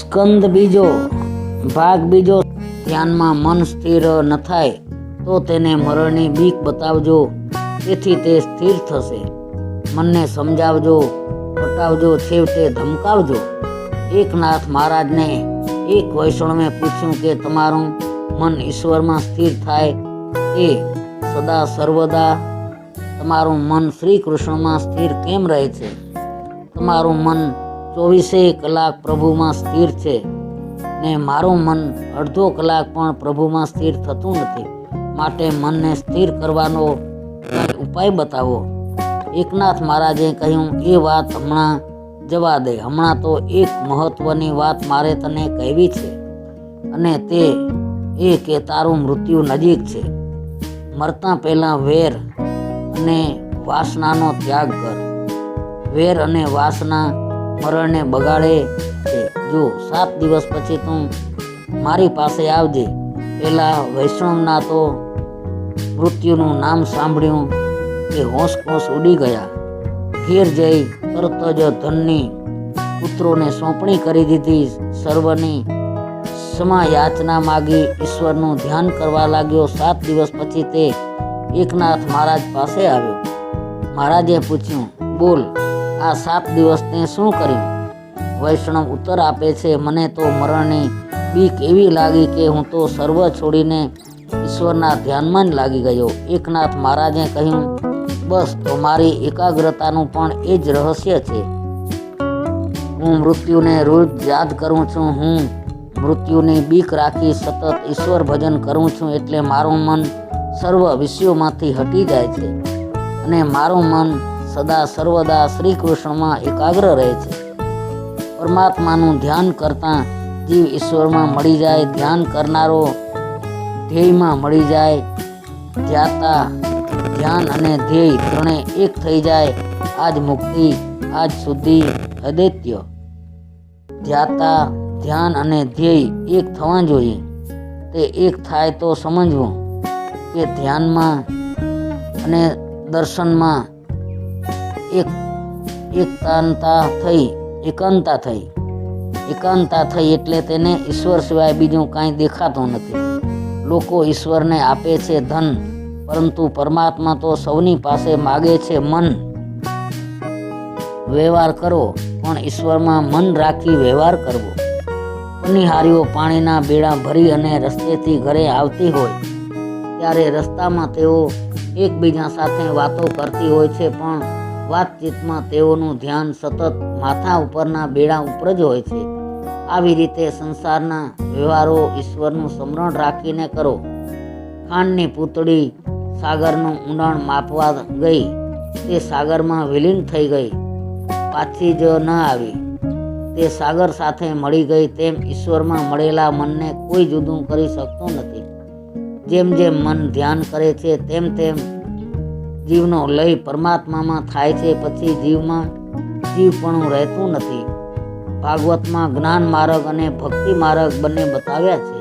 સ્કંદ બીજો ભાગ બીજો। ધ્યાનમાં મન સ્થિર ન થાય તો તેને મરણની બીક બતાવજો, તેથી તે સ્થિર થશે। મનને સમજાવજો, પટાવજો, છેવટે ધમકાવજો। એકનાથ મહારાજને એક વૈષ્ણવે પૂછ્યું કે તમારું મન ઈશ્વરમાં સ્થિર થાય તે સદા સર્વદા તમારું મન શ્રી કૃષ્ણમાં સ્થિર કેમ રહે છે? તમારું મન 24 કલાક પ્રભુમાં સ્થિર છે ને મારું મન અડધો કલાક પણ પ્રભુમાં સ્થિર થતું નથી। માટે મનને સ્થિર કરવાનો ઉપાય બતાવો। એકનાથ મહારાજે કહ્યું, એ વાત હમણાં જવા દે। હમણાં તો એક મહત્વની વાત મારે તને કહેવી છે, અને તે એ કે તારું મૃત્યુ નજીક છે। મરતા પહેલાં વેર અને વાસનાનો ત્યાગ કર। વેર અને વાસના મરણને બગાડે છે। જો 7 દિવસ પછી તું મારી પાસે આવજે। પેલા વૈષ્ણવના તો મૃત્યુનું નામ સાંભળ્યું કે હોંશ ઉડી ગયા। ઘેર જઈ તરત જ ધનની પુત્રોને સોંપણી કરી દીધી। સર્વની ક્ષમા યાચના માગી ઈશ્વરનું ધ્યાન કરવા લાગ્યો। 7 દિવસ પછી તે એકનાથ મહારાજ પાસે આવ્યો। મહારાજે પૂછ્યું, બોલ, આ 7 દિવસ તે શું કર્યું? વૈષ્ણવ ઉત્તર આપે છે, મને તો મરણની બીક એવી લાગી કે હું તો સર્વ છોડીને ઈશ્વરના ધ્યાનમાં જ લાગી ગયો। એકનાથ મહારાજે કહ્યું, બસ તો મારી એકાગ્રતાનું પણ એ જ રહસ્ય છે। હું મૃત્યુને રોજ યાદ કરું છું। હું મૃત્યુની બીક રાખી સતત ઈશ્વર ભજન કરું છું, એટલે મારું મન સર્વ વિષયોમાંથી હટી જાય છે અને મારું મન સદા સર્વદા શ્રી કૃષ્ણમાં એકાગ્ર રહે છે। પરમાત્માનું ધ્યાન કરતાં જીવ ઈશ્વરમાં મળી જાય। ધ્યાન કરનારો ધ્યેયમાં મળી જાય। ધ્યાતા, ધ્યાન અને ધ્યેય ત્રણે એક થઈ જાય। આજ મુક્તિ, આજ શુદ્ધિ, અદ્વૈત્ય। ધ્યાતા, ધ્યાન અને ધ્યેય એક થવા જોઈએ। તે એક થાય તો સમજવું કે ધ્યાનમાં અને દર્શનમાં એકાંતા થઈ એટલે તેને ઈશ્વર સિવાય બીજું કાંઈ દેખાતું નથી। લોકો ઈશ્વરને આપે છે ધન, પરંતુ પરમાત્મા તો સૌની પાસે માગે છે મન। વ્યવહાર કરો, પણ ઈશ્વરમાં મન રાખી વ્યવહાર કરવો। પનિહારીઓ પાણીના બેડા ભરી અને રસ્તેથી ઘરે આવતી હોય ત્યારે રસ્તામાં તેઓ એકબીજા સાથે વાતો કરતી હોય છે, પણ વાતચીતમાં તેઓનું ધ્યાન સતત માથા ઉપરના બેડા ઉપર જ હોય છે। આવી રીતે સંસારના વ્યવહારો ઈશ્વરનું સ્મરણ રાખીને કરો। ખાંડની પૂતળી સાગરનું ઊંડાણ માપવા ગઈ, તે સાગરમાં વિલીન થઈ ગઈ, પાછી જ ન આવી। તે સાગર સાથે મળી ગઈ। તેમ ઈશ્વરમાં મળેલા મનને કોઈ જુદું કરી શકતું નથી। જેમ જેમ મન ધ્યાન કરે છે તેમ તેમ જીવનો લય પરમાત્મામાં થાય છે। પછી જીવમાં જીવપણું રહેતું નથી। ભાગવતમાં જ્ઞાન માર્ગ અને ભક્તિ માર્ગ બંને બતાવ્યા છે।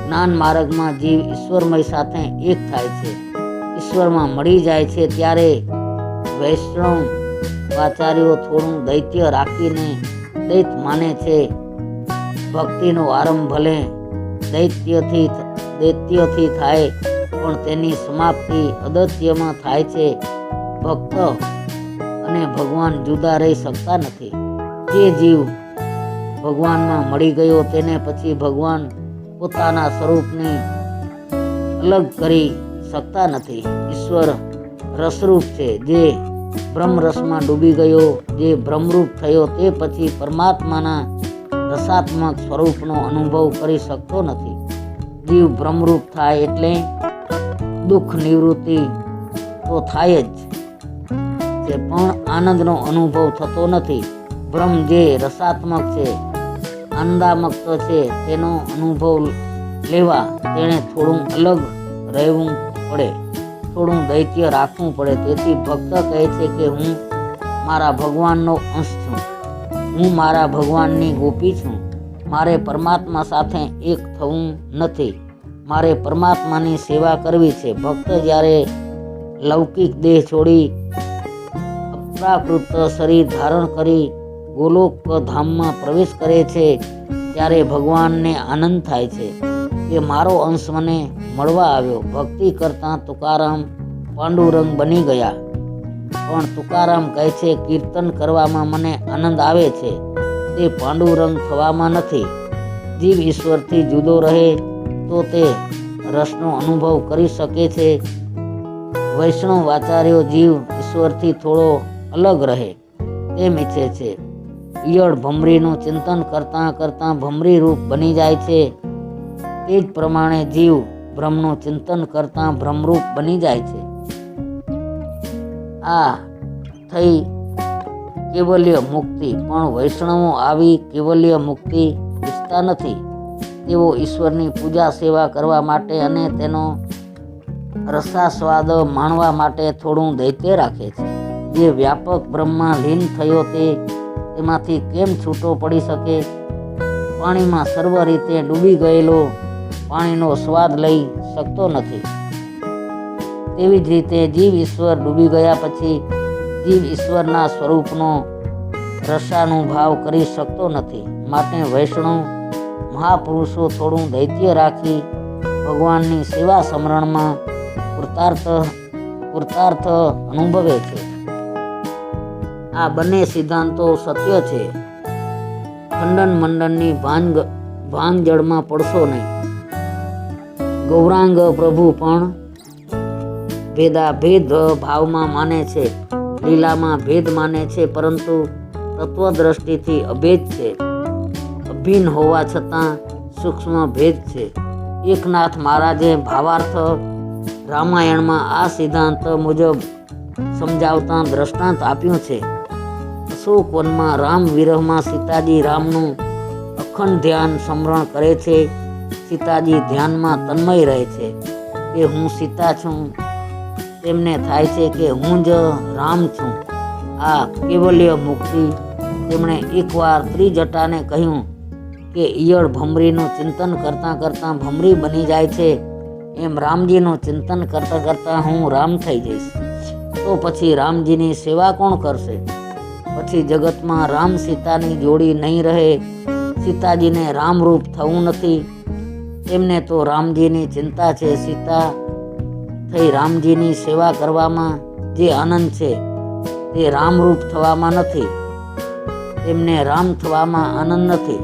જ્ઞાન માર્ગમાં જીવ ઈશ્વરમય સાથે એક થાય છે, ઈશ્વરમાં મળી જાય છે। ત્યારે વૈષ્ણવ આચાર્યો થોડું દૈત્ય રાખીને દૈત માને છે। ભક્તિનો આરંભ ભલે દૈત્યથી થાય, પણ તેની સમાપ્તિ અદૈત્યમાં થાય છે। ભક્ત અને ભગવાન જુદા રહી શકતા નથી। જે જીવ ભગવાનમાં મળી ગયો તેને પછી ભગવાન પોતાના સ્વરૂપને અલગ કરી શકતા નથી। ઈશ્વર રસરૂપ છે। જે બ્રહ્મરસમાં ડૂબી ગયો, જે બ્રહ્મરૂપ થયો, તે પછી પરમાત્માના રસાત્મક સ્વરૂપનો અનુભવ કરી શકતો નથી। જીવ બ્રહ્મરૂપ થાય એટલે દુઃખ નિવૃત્તિ તો થાય જ છે, પણ આનંદનો અનુભવ થતો નથી। બ્રહ્મ જે રસાત્મક છે, આનંદામક છે, તેનો અનુભવ લેવા તેણે થોડું અલગ રહેવું પડે, થોડું દૈત્ય રાખવું પડે। તેથી ભક્ત કહે છે કે હું મારા ભગવાનનો અંશ છું, હું મારા ભગવાનની ગોપી છું। મારે પરમાત્મા સાથે એક થવું નથી, મારે પરમાત્માની સેવા કરવી છે। ભક્ત જ્યારે લૌકિક દેહ છોડી અપ્રાકૃત શરીર ધારણ કરી ગોલોક ધામમાં પ્રવેશ કરે છે ત્યારે ભગવાનને આનંદ થાય છે કે મારો અંશ મને મળવા આવ્યો. ભક્તિ કરતા તુકારામ પાંડુરંગ બની ગયા. પણ તુકારામ કહે છે, કીર્તન કરવામાં મને આનંદ આવે છે, તે પાંડુરંગ થવામાં નથી. જીવ ઈશ્વરથી જુદો રહે તો તે રસનો અનુભવ કરી શકે છે. વૈષ્ણવ આચાર્યો જીવ ઈશ્વરથી થોડો અલગ રહે તેમ ઈચ્છે છે. ઈયળ ભમરીનું ચિંતન કરતાં કરતાં ભમરી રૂપ બની જાય છે. તે જ પ્રમાણે જીવ બ્રહ્મનું ચિંતન કરતાં બ્રહ્મરૂપ બની જાય છે. આ થઈ કેવલ્ય મુક્તિ. પણ વૈષ્ણવો આવી કેવલ્ય મુક્તિ ઈચ્છતા નથી. તેઓ ઈશ્વરની પૂજા સેવા કરવા માટે અને તેનો રસાસ્વાદ માણવા માટે થોડું દૈત્ય રાખે છે. જે વ્યાપક બ્રહ્મમાં લીન થયો તે તેમાંથી કેમ છૂટો પડી શકે? પાણીમાં સર્વ રીતે ડૂબી ગયેલો પાણીનો સ્વાદ લઈ શકતો નથી. તેવી જ રીતે જીવ ઈશ્વર ડૂબી ગયા પછી જીવ ઈશ્વરના સ્વરૂપનો રસાનુભાવ કરી શકતો નથી. માટે વૈષ્ણવ મહાપુરુષો થોડું દૈત્ય રાખી ભગવાનની સેવા સમરણમાં પુરુષાર્થ અનુભવે છે. આ બંને સિદ્ધાંતો સત્ય છે. ખંડન મંડનની ભાંગજળમાં પડશો નહીં. ગૌરાંગ પ્રભુ પણ ભેદાભેદ ભાવમાં માને છે, લીલામાં ભેદ માને છે, પરંતુ તત્વદ્રષ્ટિથી અભેદ છે. અભિન્ન હોવા છતાં સૂક્ષ્મ ભેદ છે. એકનાથ મહારાજે ભાવાર્થ રામાયણમાં આ સિદ્ધાંત મુજબ સમજાવતા દ્રષ્ટાંત આપ્યું છે. અશોક વનમાં રામ વિરહમાં સીતાજી રામનું અખંડ ધ્યાન સ્મરણ કરે છે. સીતાજી ધ્યાનમાં તન્મય રહે છે કે હું સીતા છું. તેમને થાય છે કે હું જ રામ છું. આ કેવલ્ય મુક્તિ. તેમણે એકવાર ત્રિજટાને કહ્યું કે ઈયળ ભમરીનું ચિંતન કરતાં કરતાં ભમરી બની જાય છે, એમ રામજીનું ચિંતન કરતાં કરતાં હું રામ થઈ જઈશ. તો પછી રામજીની સેવા કોણ કરશે? પછી જગતમાં રામ સીતાની જોડી નહીં રહે. સીતાજીને રામરૂપ થવું નથી. તેમને તો રામજીની ચિંતા છે. સીતા થઈ રામજીની સેવા કરવામાં જે આનંદ છે તે રામરૂપ થવામાં નથી. તેમને રામ થવામાં આનંદ નથી.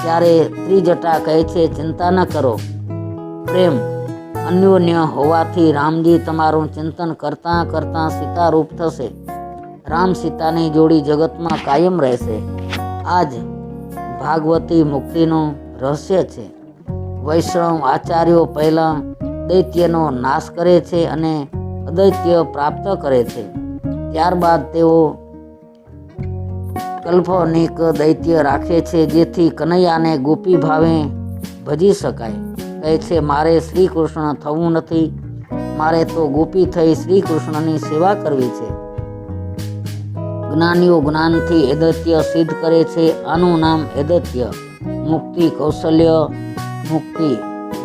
ત્યારે ત્રિજટા કહે છે, ચિંતા ન કરો. પ્રેમ અન્યોન્ય હોવાથી રામજી તમારું ચિંતન કરતાં કરતાં સીતારૂપ થશે. રામ સીતાની જોડી જગતમાં કાયમ રહેશે. આ જ ભાગવતી મુક્તિનું રહસ્ય છે. વૈષ્ણવ આચાર્યો પહેલા દૈત્યનો નાશ કરે છે અને અદૈત્ય પ્રાપ્ત કરે છે. ત્યારબાદ તેઓ કાલ્પનિક દૈત્ય રાખે છે, જેથી કનૈયાને ગોપી ભાવે ભજી શકાય. કહે છે, મારે શ્રી કૃષ્ણ થવું નથી, મારે તો ગોપી થઈ શ્રી કૃષ્ણની સેવા કરવી છે. જ્ઞાનીઓ જ્ઞાનથી એદત્ય સિદ્ધ કરે છે. આનું નામ એદત્ય મુક્તિ. કૌશલ્ય મુક્તિ.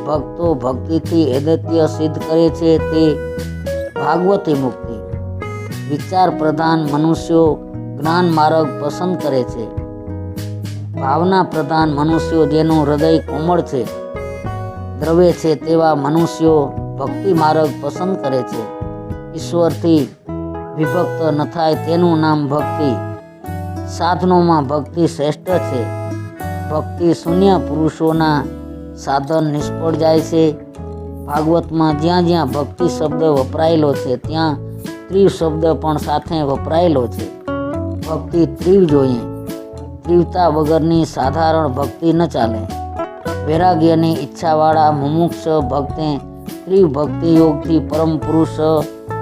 ભક્તો ભક્તિથી એદત્ય સિદ્ધ કરે છે, તે ભાગવતી મુક્તિ. વિચાર પ્રધાન મનુષ્યો જ્ઞાન માર્ગ પસંદ કરે છે. ભાવના પ્રધાન મનુષ્યો જેનું હૃદય કોમળ છે, દ્રવે છે, તેવા મનુષ્યો ભક્તિ માર્ગ પસંદ કરે છે. ઈશ્વરથી વિભક્ત ન થાય તેનું નામ ભક્તિ. સાધનોમાં ભક્તિ શ્રેષ્ઠ છે. ભક્તિ શૂન્ય પુરુષોના સાધન નિષ્ફળ જાય છે. ભાગવતમાં જ્યાં જ્યાં ભક્તિ શબ્દ વપરાયેલો છે ત્યાં ત્રિવ શબ્દ પણ સાથે વપરાયેલો છે. ભક્તિ ત્રિવ જોઈએ. ત્રિવતા વગરની સાધારણ ભક્તિ ન ચાલે. વૈરાગ્યની ઈચ્છાવાળા મુમુક્ષ ભક્તે ત્રિવ ભક્તિ યોગથી પરમ પુરુષ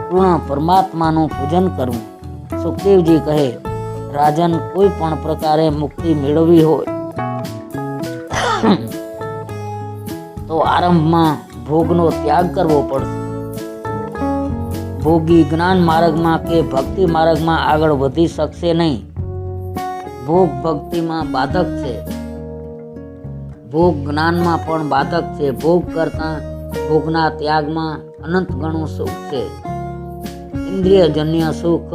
પૂર્ણ પરમાત્માનું પૂજન કરવું. સુખદેવજી કહે, રાજન કોઈ પણ પ્રકારે મુક્તિ મેળવવી હોય તો આરંભમાં ભોગનો ત્યાગ કરવો પડશે. ભોગી જ્ઞાન માર્ગમાં કે ભક્તિ માર્ગમાં આગળ વધી શકશે નહીં. ભોગ ભક્તિમાં બાધક છે, ભોગ જ્ઞાનમાં પણ બાધક છે. ભોગ કરતાં ભોગના ત્યાગમાં અનંત ગણું સુખ છે. ઇન્દ્રિયજન્ય સુખ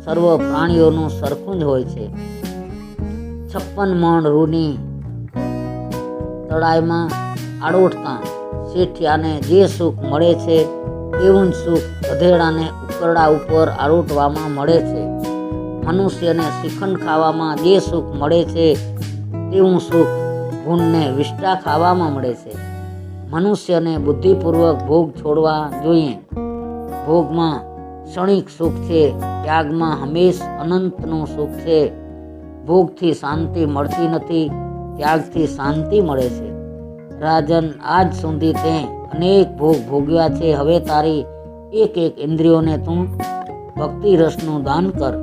સર્વ પ્રાણીઓનું સરખું જ હોય છે. 56 મણ રૂની તળાઈમાં આડોટતા શેઠિયાને જે સુખ મળે છે તેવું જ સુખ ગધેડાને ઉકરડા ઉપર આડોટવામાં મળે છે. મનુષ્યને શ્રીખંડ ખાવામાં જે સુખ મળે છે તેવું સુખ ભૂનને વિષ્ટા ખાવામાં મળે છે. મનુષ્યને બુદ્ધિપૂર્વક ભોગ છોડવા જોઈએ. ભોગમાં ક્ષણિક સુખ છે, ત્યાગમાં હંમેશ અનંતનું સુખ છે. ભોગથી શાંતિ મળતી નથી, ત્યાગથી શાંતિ મળે છે. રાજન, આજ સુધી તે અનેક ભોગ ભોગ્યા છે. હવે તારી એક એક ઇન્દ્રિયોને તું ભક્તિ રસનું દાન કર.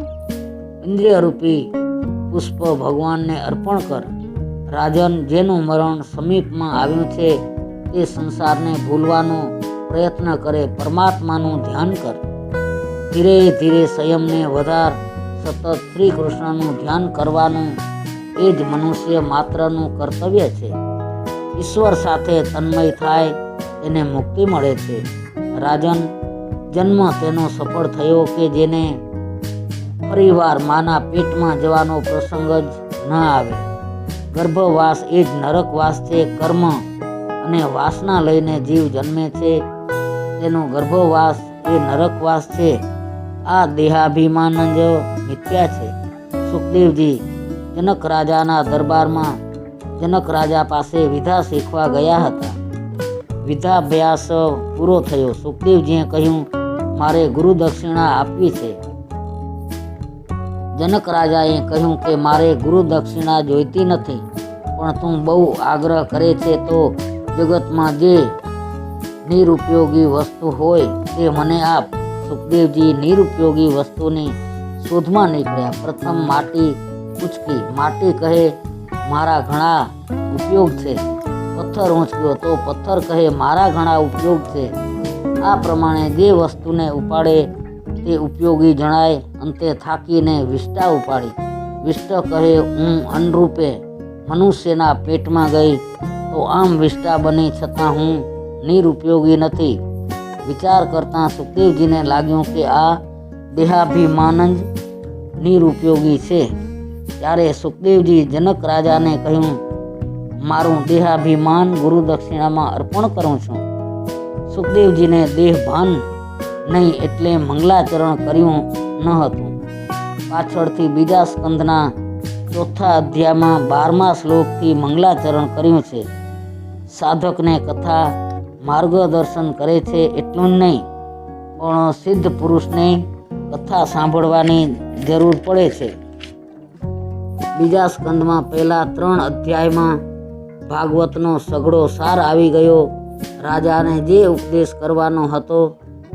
ઇન્દ્રિયરૂપી પુષ્પ ભગવાનને અર્પણ કર. રાજન, જેનું મરણ સમીપમાં આવ્યું છે તે સંસારને ભૂલવાનો પ્રયત્ન કરે, પરમાત્માનું ધ્યાન કર. ધીરે ધીરે સંયમને વધાર. સતત શ્રી કૃષ્ણનું ધ્યાન કરવાનું એ જ મનુષ્ય માત્રનું કર્તવ્ય છે. ઈશ્વર સાથે તન્મય થાય તેને મુક્તિ મળે છે. રાજન, જન્મ તેનો સફળ થયો કે જેને ફરીવાર માના પેટમાં જવાનો પ્રસંગ જ ન આવે. ગર્ભવાસ એ જ નરકવાસ છે. કર્મ અને વાસના લઈને જીવ જન્મે છે, તેનો ગર્ભવાસ એ નરકવાસ છે. આ દેહાભિમાન જ મિથ્યા છે. સુખદેવજી જનક રાજાના દરબારમાં જનક રાજા પાસે વિધા શીખવા ગયા હતા. વિદ્યાભ્યાસ પૂરો થયો. સુખદેવજીએ કહ્યું, મારે ગુરુ દક્ષિણા આપવી છે. જનક રાજાએ કહ્યું કે મારે ગુરુ દક્ષિણા જોઈતી નથી, પણ તું બહુ આગ્રહ કરે છે તો જગતમાં જે નિરુપયોગી વસ્તુ હોય તે મને આપ. સુખદેવજી નિરુપયોગી વસ્તુની શોધમાં નીકળ્યા. પ્રથમ માટી ઉંચકી. માટી કહે, મારા ઘણા ઉપયોગ છે. પથ્થર ઊંચક્યો તો પથ્થર કહે, મારા ઘણા ઉપયોગ છે. આ પ્રમાણે જે વસ્તુને ઉપાડે તે ઉપયોગી જણાય. અંતે થાકીને વિષ્ટા ઉપાડી. વિષ્ટ કહે, હું અન્નરૂપે મનુષ્યના પેટમાં ગઈ તો આમ વિષ્ટા બની, છતાં હું નિરુપયોગી નથી. વિચાર કરતાં સુખદેવજીને લાગ્યું કે આ દેહાભિમાન જ નિરુપયોગી છે. ત્યારે સુખદેવજી જનક રાજાને કહ્યું, મારું દેહાભિમાન ગુરુ દક્ષિણામાં અર્પણ કરું છું. સુખદેવજીને દેહભાન નહીં એટલે મંગલાચરણ કર્યું ન હતું. પાછળથી બીજા સ્કંદના 4થા અધ્યાયમાં 12મા શ્લોકથી મંગલાચરણ કર્યું છે. સાધકને કથા માર્ગદર્શન કરે છે એટલું જ નહીં, પણ સિદ્ધ પુરુષને કથા સાંભળવાની જરૂર પડે છે. બીજા સ્કંદમાં પહેલા 3 અધ્યાયમાં ભાગવતનો સઘળો સાર આવી ગયો. રાજાને જે ઉપદેશ કરવાનો હતો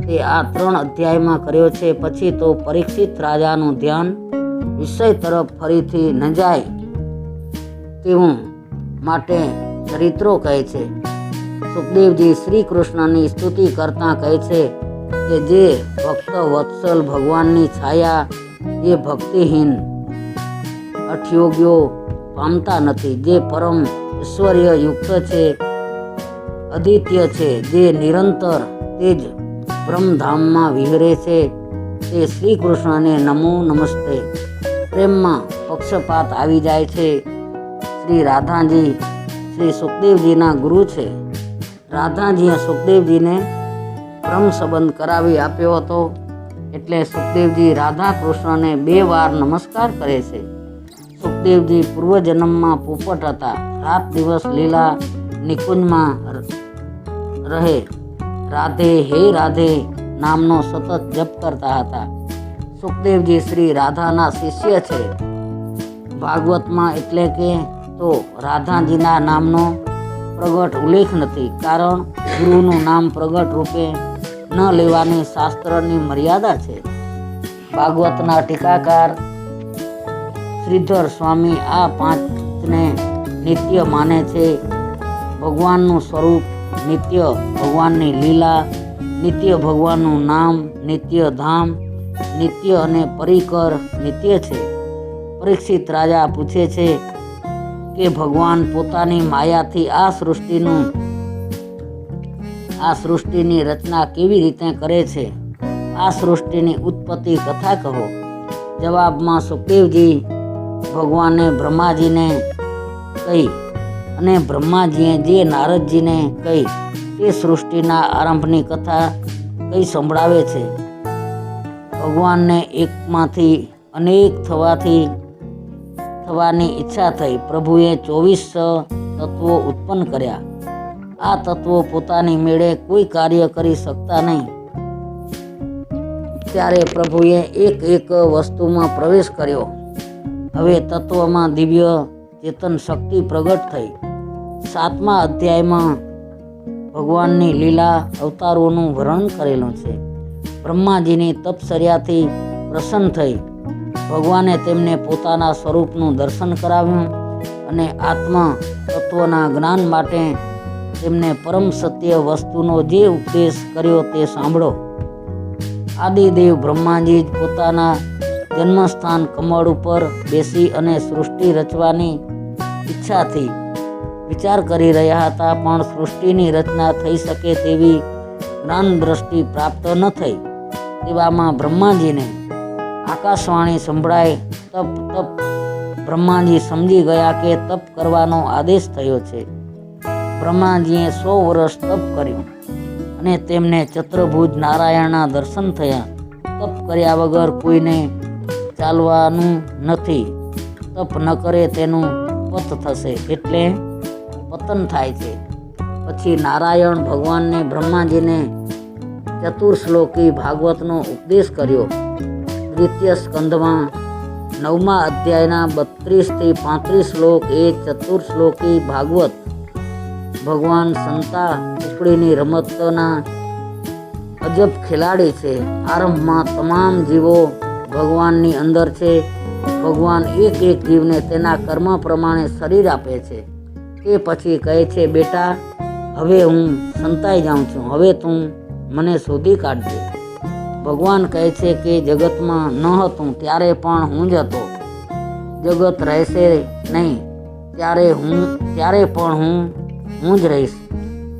તે આ 3 અધ્યાયમાં કર્યો છે. પછી તો પરીક્ષિત રાજાનું ધ્યાન વિષય તરફ ફરીથી ન જાય તેવું માટે ચરિત્રો કહે છે. સુખદેવજી શ્રી કૃષ્ણની સ્તુતિ કરતા કહે છે કે જે ભક્ત વત્સલ ભગવાનની છાયા એ ભક્તિહીન અઠયોગ્યો પામતા નથી. જે પરમ ઐશ્વર્ય યુક્ત છે, અદ્વિતીય છે, જે નિરંતર તે જ બ્રહ્મધામમાં વિહરે છે, તે શ્રી કૃષ્ણને નમો નમસ્તે. પ્રેમમાં પક્ષપાત આવી જાય છે. શ્રી રાધાજી શ્રી સુખદેવજીના ગુરુ છે. રાધાજીએ સુખદેવજીને બ્રહ્મ સંબંધ કરાવી આપ્યો હતો, એટલે સુખદેવજી રાધા કૃષ્ણને 2 વાર નમસ્કાર કરે છે. સુખદેવજી પૂર્વજન્મમાં પોપટ હતા. રાત દિવસ લીલા નિકુંજમાં રહે રાધે હે રાધે નામનો સતત જપ કરતા હતા. સુખદેવજી શ્રી રાધાના શિષ્ય છે. ભાગવતમાં એટલે કે તો રાધાજીના નામનો પ્રગટ ઉલ્લેખ નથી, કારણ ગુરુનું નામ પ્રગટ રૂપે ન લેવાની શાસ્ત્રની મર્યાદા છે. ભાગવતના ટીકાકાર શ્રીધર સ્વામી આ 5ને નિત્ય માને છે. ભગવાનનું સ્વરૂપ નિત્ય, ભગવાનની લીલા નિત્ય, ભગવાનનું નામ નિત્ય, ધામ નિત્ય અને પરિકર નિત્ય છે. પરીક્ષિત રાજા પૂછે છે કે ભગવાન પોતાની માયાથી આ સૃષ્ટિની રચના કેવી રીતે કરે છે? આ સૃષ્ટિની ઉત્પત્તિ કથા કહો. જવાબમાં સુખદેવજી ભગવાને બ્રહ્માજીને કહી અને બ્રહ્માજીએ જે નારદજીને કહી તે સૃષ્ટિના આરંભની કથા કઈ સંભળાવે છે. ભગવાનને એકમાંથી અનેક થવાની ઈચ્છા થઈ. પ્રભુએ 24 તત્વો ઉત્પન્ન કર્યા. આ તત્વો પોતાની મેળે કોઈ કાર્ય કરી શકતા નહીં. ત્યારે પ્રભુએ એક વસ્તુમાં પ્રવેશ કર્યો. હવે તત્વમાં દિવ્ય ચેતન શક્તિ પ્રગટ થઈ. 7મા અધ્યાયમાં ભગવાનની લીલા અવતારોનું વર્ણન કરેલું છે. બ્રહ્માજીની તપશ્ચર્યાથી પ્રસન્ન થઈ ભગવાને તેમને પોતાના સ્વરૂપનું દર્શન કરાવ્યું અને આત્મા તત્વના જ્ઞાન માટે તેમને પરમ સત્ય વસ્તુનો જે ઉપદેશ કર્યો તે સાંભળો. આદિદેવ બ્રહ્માજી જ પોતાના જન્મસ્થાન કમળ ઉપર બેસી અને સૃષ્ટિ રચવાની ઈચ્છાથી વિચાર કરી રહ્યા હતા, પણ સૃષ્ટિની રચના થઈ શકે તેવી જ્ઞાન દ્રષ્ટિ પ્રાપ્ત ન થઈ. તેવામાં બ્રહ્માજીને આકાશવાણી સંભળાય. તપ. બ્રહ્માજી સમજી ગયા કે તપ કરવાનો આદેશ થયો છે. બ્રહ્માજીએ 100 વર્ષ તપ કર્યું અને તેમને ચતુર્ભુજ નારાયણના દર્શન થયા. તપ કર્યા વગર કોઈને ચાલવાનું નથી. તપ ન કરે તેનું પત થશે, એટલે પતન થાય છે. પછી નારાયણ ભગવાનને બ્રહ્માજીને ચતુર્શ્લોકી ભાગવતનો ઉપદેશ કર્યો. 3ય સ્કંદમાં 9મા અધ્યાયના 32 થી 35 શ્લોક એ ચતુર્શ્લોકી ભાગવત. ભગવાન સંતા કુકડીની રમતના અજબ ખેલાડી છે. આરંભમાં તમામ જીવો ભગવાનની અંદર છે. ભગવાન એક જીવને તેના કર્મ પ્રમાણે શરીર આપે છે. તે પછી કહે છે, બેટા હવે હું સંતાઈ જાઉં છું, હવે તું મને શોધી કાઢજે. ભગવાન કહે છે કે જગતમાં ન હતું ત્યારે પણ હું જ હતો. જગત રહેશે નહીં ત્યારે પણ હું જ રહીશ.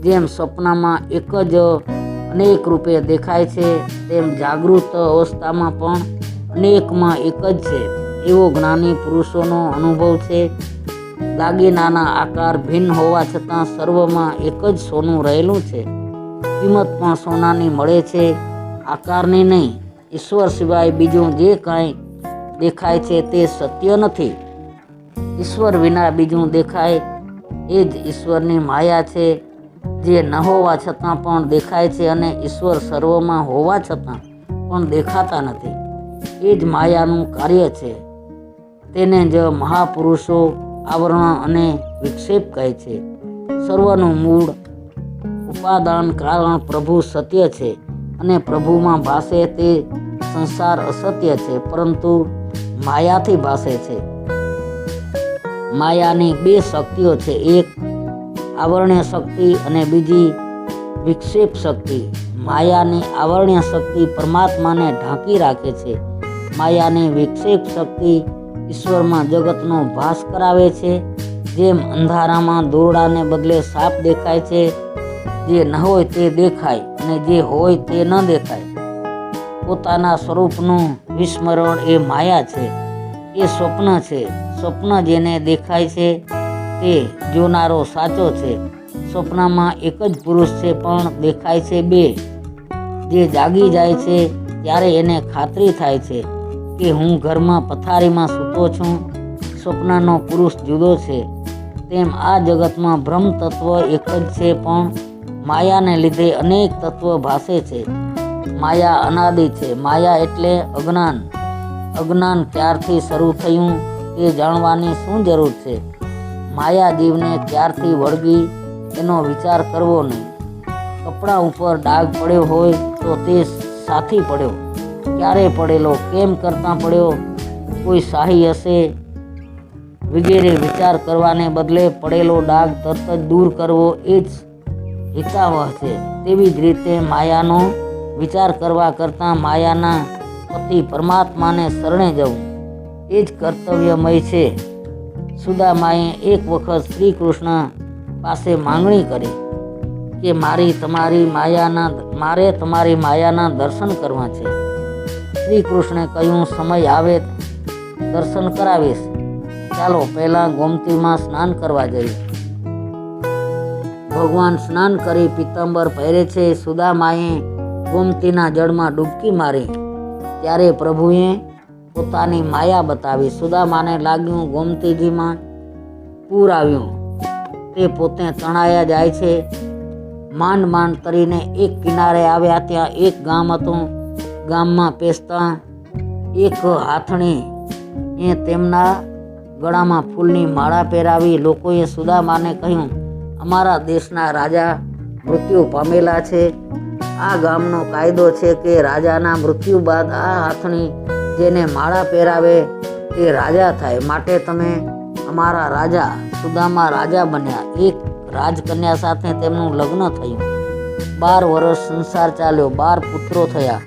જેમ સ્વપ્નમાં એક જ અનેક રૂપે દેખાય છે, તેમ જાગૃત અવસ્થામાં પણ અનેકમાં એક જ છે. એવો જ્ઞાની પુરુષોનો અનુભવ છે. દાગીનાના આકાર ભિન્ન હોવા છતાં સર્વમાં એક જ સોનું રહેલું છે. કિંમત પણ સોનાની મળે છે, આકારની નહીં. ઈશ્વર સિવાય બીજું જે કાંઈ દેખાય છે તે સત્ય નથી. ઈશ્વર વિના બીજું દેખાય એ જ ઈશ્વરની માયા છે, જે ન હોવા છતાં પણ દેખાય છે અને ઈશ્વર સર્વમાં હોવા છતાં પણ દેખાતા નથી. એ જ માયાનું કાર્ય છે. તેને જ મહાપુરુષો આવરણ અને વિક્ષેપ કહે છે. સર્વનું મૂળ ઉપાદાન કારણ પ્રભુ સત્ય છે અને પ્રભુમાં ભાસે તે સંસાર અસત્ય છે, પરંતુ માયાથી ભાસે છે. માયાની 2 શક્તિઓ છે, એક આવરણ્ય શક્તિ અને બીજી વિક્ષેપ શક્તિ. માયાની આવરણ્ય શક્તિ પરમાત્માને ઢાંકી રાખે છે. માયાની વિક્ષેપ શક્તિ ઈશ્વરમાં જગતનો ભાસ કરાવે છે. જેમ અંધારામાં દોરડાને બદલે સાપ દેખાય છે. જે ન હોય તે દેખાય અને જે હોય તે ન દેખાય. પોતાના સ્વરૂપનું વિસ્મરણ એ માયા છે, એ સ્વપ્ન છે. સ્વપ્ન જેને દેખાય છે તે જોનારો સાચો છે. સ્વપ્નમાં એક જ પુરુષ છે પણ દેખાય છે 2. જે જાગી જાય છે ત્યારે એને ખાતરી થાય છે કે હું ઘરમાં પથારીમાં સૂતો છું. સ્વપ્નનો પુરુષ જુદો છે. તેમ આ જગતમાં બ્રહ્મ તત્વ એક જ છે, પણ માયાને લીધે અનેક તત્વ ભાસે છે. માયા અનાદિ છે. માયા એટલે અજ્ઞાન. અજ્ઞાન ક્યારથી શરૂ થયું તે જાણવાની શું જરૂર છે? માયા જીવને ક્યારથી વળગી એનો વિચાર કરવો નહીં. કપડા ઉપર ડાઘ પડ્યો હોય તો તે સાથી પડ્યો, ક્યારે પડેલો, કેમ કરતાં પડ્યો, કોઈ શાહી હશે વગેરે વિચાર કરવાને બદલે પડેલો ડાઘ તરત જ દૂર કરવો એ જ હિતાવહ છે. તેવી જ રીતે માયાનો વિચાર કરવા કરતાં માયાના પતિ પરમાત્માને શરણે જવું એ જ કર્તવ્યમય છે. સુદામાએ એક વખત શ્રી કૃષ્ણ પાસે માંગણી કરી કે મારે તમારી માયાના દર્શન કરવા છે. શ્રી કૃષ્ણે કહ્યું, સમય આવે દર્શન કરાવીશ. ચાલો પહેલાં ગોમતીમાં સ્નાન કરવા જઈએ. ભગવાન સ્નાન કરી પીતાંબર પહેરે છે. સુદામાએ ગોમતીના જળમાં ડૂબકી મારી ત્યારે પ્રભુએ પોતાની માયા બતાવી. સુદામાને લાગ્યું ગોમતીજીમાં પૂર આવ્યું, તે પોતે તણાયા જાય છે. માંડ માંડ તરીને એક કિનારે આવ્યા. ત્યાં એક ગામ હતું. ગામમાં પેસતા એક હાથણી એ તેમના ગળામાં ફૂલની માળા પહેરાવી. લોકોએ સુદામાને કહ્યું, અમારા દેશના રાજા મૃત્યુ પામેલા છે. આ ગામનો કાયદો છે કે રાજાના મૃત્યુ બાદ આ હાથણી જેને માળા પહેરાવે તે રાજા થાય. માટે તમે અમારા રાજા. સુદામા રાજા બન્યા. એક રાજકન્યા સાથે તેમનું લગ્ન થયું. 12 વર્ષ સંસાર ચાલ્યો. 12 પુત્રો થયા.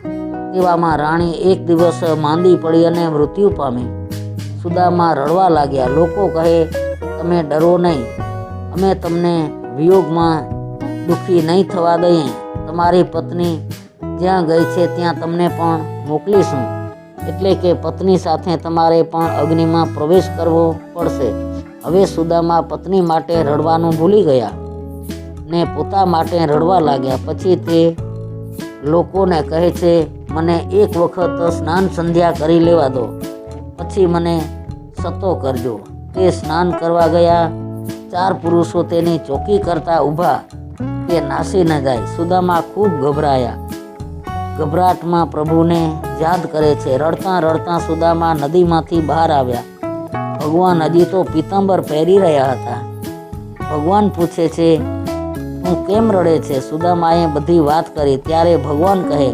તેવામાં રાણી એક દિવસ માંદી પડી અને મૃત્યુ પામી. સુદામા રડવા લાગ્યા. લોકો કહે, તમે ડરો નહીં, અમે તમને વિયોગમાં દુઃખી નહીં થવા દઈએ. તમારી પત્ની જ્યાં ગઈ છે ત્યાં તમને પણ મોકલીશું. એટલે કે પત્ની સાથે તમારે પણ અગ્નિમાં પ્રવેશ કરવો પડશે. હવે સુદામા પત્ની માટે રડવાનું ભૂલી ગયા ને પોતા માટે રડવા લાગ્યા. પછી તે લોકોને કહે છે, મને એક વખત સ્નાન સંધ્યા કરી લેવા દો, પછી મને સતો કરજો. તે સ્નાન કરવા ગયા. 4 પુરુષો તેની ચોકી કરતા ઊભા કે નાસી ન જાય. સુદામા ખૂબ ગભરાયા. ગભરાટમાં પ્રભુને યાદ કરે છે. રડતા રડતા સુદામા નદીમાંથી બહાર આવ્યા. ભગવાન હજી તો પીતાંબર પહેરી રહ્યા હતા. ભગવાન પૂછે છે, તું કેમ રડે છે? સુદામાએ બધી વાત કરી. ત્યારે ભગવાન કહે,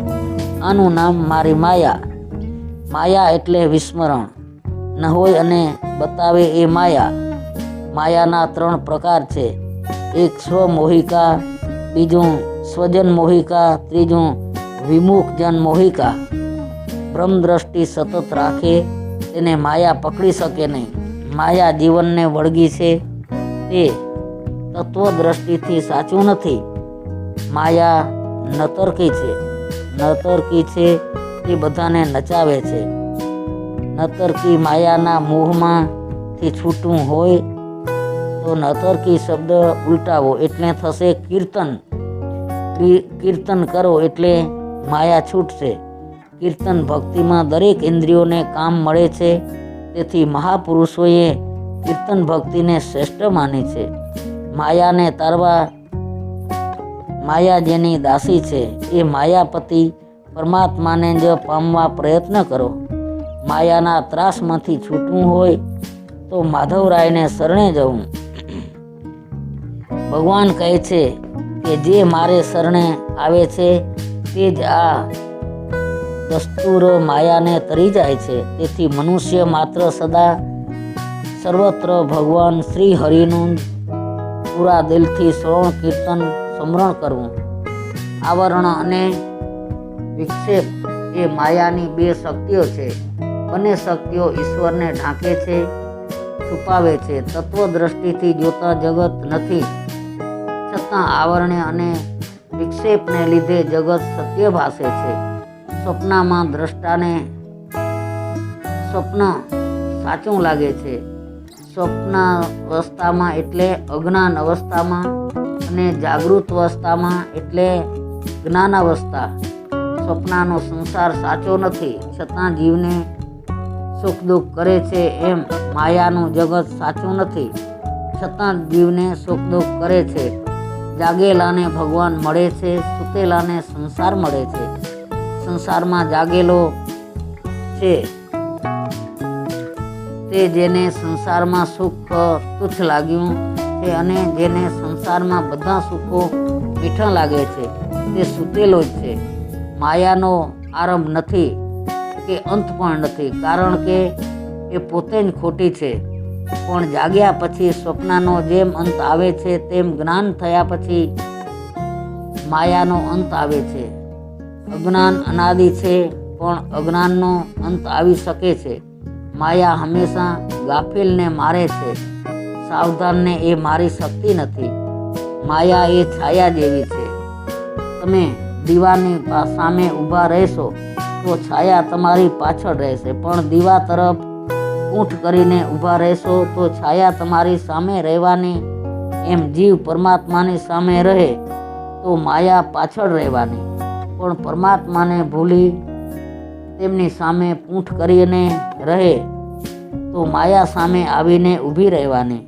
આનું નામ મારી માયા. માયા એટલે વિસ્મરણ ન હોય અને બતાવે એ માયા. માયાના 3 પ્રકાર છે. એક સ્વમોહિકા, બીજું સ્વજન મોહિકા, ત્રીજું વિમુખજન મોહિકા. બ્રહ્મદ્રષ્ટિ સતત રાખે તેને માયા પકડી શકે નહીં. માયા જીવનને વળગી છે તે તત્વદ્રષ્ટિથી સાચું નથી. માયા નતર્કી છે. નતર્કી છે તે બધાને નચાવે છે. નતર્કી માયાના મોહમાંથી છૂટવું હોય તો નતર્કી શબ્દ ઉલટાવો એટલે થશે કીર્તન. કીર્તન કરો એટલે માયા છૂટશે. કીર્તન ભક્તિમાં દરેક ઇન્દ્રિયોને કામ મળે છે. તેથી મહાપુરુષોએ કીર્તન ભક્તિને શ્રેષ્ઠ માની છે. માયાને તારવા માયા જેની દાસી છે એ માયાપતિ પરમાત્માને જ પામવા પ્રયત્ન કરો. માયાના ત્રાસમાંથી છૂટવું હોય તો માધવરાયને શરણે જવું. ભગવાન કહે છે કે જે મારે શરણે આવે છે તે જ આ દસ્તુર માયાને તરી જાય છે. તેથી મનુષ્ય માત્ર સદા સર્વત્ર ભગવાન શ્રી હરિનું પૂરા દિલથી શ્રવણ કીર્તન સ્મરણ કરવું. આવરણ અને વિક્ષેપ એ માયાની 2 શક્તિઓ છે. બંને શક્તિઓ ઈશ્વરને ઢાંકે છે, છુપાવે છે. તત્વદ્રષ્ટિથી જોતા જગત નથી, છતાં આવરણે અને વિક્ષેપને લીધે જગત સત્ય ભાસે છે. સ્વપ્નમાં દ્રષ્ટાને સ્વપ્ન સાચું લાગે છે. સ્વપ્ન અવસ્થામાં એટલે અજ્ઞાન અવસ્થામાં અને જાગૃત અવસ્થામાં એટલે જ્ઞાન અવસ્થા. સ્વપ્નનો સંસાર સાચો નથી, છતાં જીવને સુખ દુઃખ કરે છે. એમ માયાનું જગત સાચું નથી, છતાં જીવને સુખ દુઃખ કરે છે. જાગેલાને ભગવાન મળે છે, સૂતેલાને સંસાર મળે છે. સંસારમાં જાગેલો છે તે જેને સંસારમાં સુખ તુચ્છ લાગ્યું છે અને જેને સંસારમાં બધા સુખો મીઠા લાગે છે તે સૂતેલો જ છે. માયાનો આરંભ નથી કે અંત પણ નથી, કારણ કે એ પોતે જ ખોટી છે. પણ જાગ્યા પછી સ્વપ્નનો જેમ અંત આવે છે તેમ જ્ઞાન થયા પછી માયાનો અંત આવે છે. અજ્ઞાન અનાદિ છે, પણ અજ્ઞાનનો અંત આવી શકે છે. માયા હંમેશા ગાફિલને મારે છે, સાવધાનને એ મારી શકતી નથી. માયા એ છાયા જેવી છે. તમે દીવાની સામે ઊભા રહેશો તો છાયા તમારી પાછળ રહેશે, પણ દીવા તરફ ઊંઠ કરીને ઊભા રહેશો તો છાયા તમારી સામે રહેવાની એમ જીવ પરમાત્માની સામે રહે તો માયા પાછળ રહેવાની, પણ પરમાત્માને ભૂલી તેમની સામે પૂંઠ કરીને રહે તો માયા સામે આવીને ઊભી રહેવાની.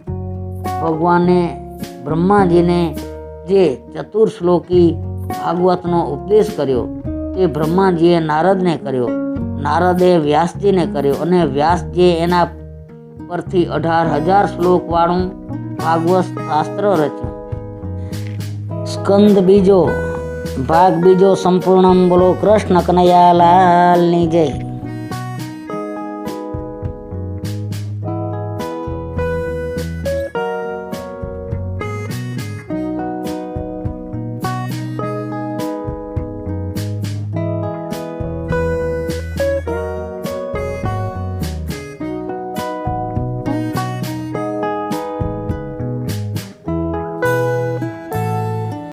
ભગવાને બ્રહ્માજીને જે ચતુર્શ્લોકી ભાગવતનો ઉપદેશ કર્યો તે બ્રહ્માજીએ નારદને કર્યો, નારદે વ્યાસજીને કર્યો અને વ્યાસજીએ એના પરથી 18,000 શ્લોકવાળું ભાગવત શાસ્ત્ર રચ્યું. સ્કંદ બીજો ભાગ બીજો સંપૂર્ણમ. બોલો કૃષ્ણ કનૈયા લાલની જય.